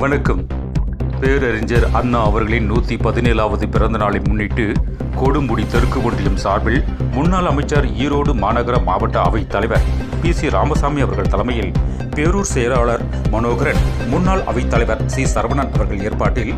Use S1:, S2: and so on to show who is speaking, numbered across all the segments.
S1: வணக்கம். பேரறிஞர் அண்ணா அவர்களின் 117வது பிறந்த நாளை முன்னிட்டு கொடுமுடி தெற்கு ஒன்றியம் சார்பில் முன்னாள் அமைச்சர், ஈரோடு மாநகர மாவட்ட அவைத் தலைவர் PC ராமசாமி அவர்கள் தலைமையில் பேரூர் செயலாளர் மனோகரன், முன்னாள் அவைத் தலைவர் C சரவணன் அவர்கள் ஏற்பாட்டில்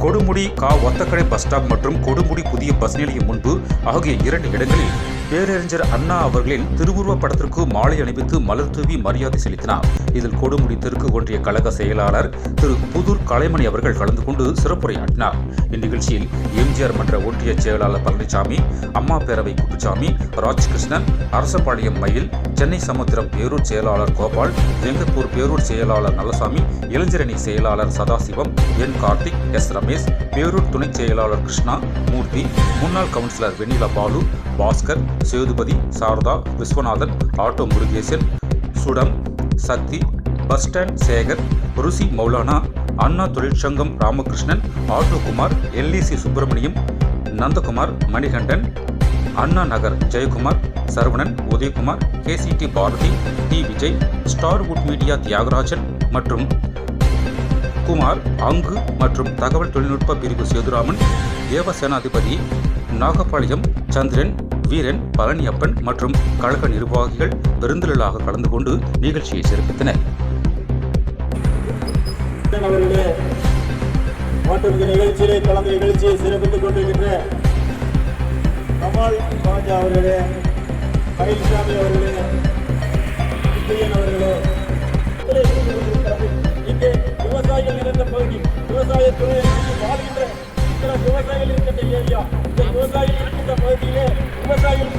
S1: கொடுமுடி ஒத்தக்கடை பஸ் ஸ்டாப் மற்றும் கொடுமுடி புதிய பஸ் நிலையம் முன்பு ஆகிய 2 இடங்களில் பேரறிஞர் அண்ணா அவர்களின் திருவுருவப் படத்திற்கு மாலை அணிவித்து மலர் தூவி மரியாதை செலுத்தினார். இதில் கொடுமுடி தெற்கு ஒன்றிய கழக செயலாளர் திரு புதூர் கலைமணி அவர்கள் கலந்து கொண்டு சிறப்புரையாற்றினார். இந்நிகழ்ச்சியில் எம்ஜிஆர் மன்ற ஒன்றிய செயலாளர் பழனிசாமி, அம்மா பேரவை குப்புசாமி, ராஜ்கிருஷ்ணன், அரசபாளையம் மயில், சென்னை சமுத்திரம் பேரூர் செயலாளர் கோபால், வெங்கப்பூர் பேரூர் செயலாளர் நல்லசாமி, இளைஞரணி செயலாளர் சதாசிவம், என் கார்த்திக், எஸ் ரமேஷ், பேரூர் துணை செயலாளர் கிருஷ்ணா மூர்த்தி, முன்னாள் councillor Vennila Balu, Bhaskar, Sethupathi, Saradha, Viswanathan, auto Murugesan, Sudam, Sakthi, bus stand Sekar, Ruchi Moulana, Anna தொழிற்சங்கம் Ramakrishnan, auto Kumar, LEC Subramaniam, Nandakumar, Manikandan, Anna Nagar Jayakumar, Saravanan, Udhayakumar, KCT Bharathi, T Vijay, Starwood media Thyagarajan மற்றும் குமார், அங்கு மற்றும் தகவல் தொழில்நுட்ப பிரிவு சேதுராமன், தேவசேனாதிபதி, நாகப்பாளையம் சந்திரன், வீரன், பழனியப்பன் மற்றும் கழக நிர்வாகிகள் பெருந்திரளாக கலந்து கொண்டு நிகழ்ச்சியை சிறப்பித்தனர்.
S2: நிகழ்ச்சியிலே கலந்து நிகழ்ச்சியை சிறப்பித்துக் கொண்டிருக்கின்ற கமால் ராஜா அவர்களே, மயில்சாமி அவர்களே, விஜயன் அவர்களே, இங்கே விவசாயிகள் நிறைந்த பகுதி, விவசாயத்துறை வாழ்கின்ற விவசாயிகள் இருக்கின்ற ஏரியா, இந்த விவசாயிகள் இருக்கின்ற பகுதியிலே விவசாயிகள்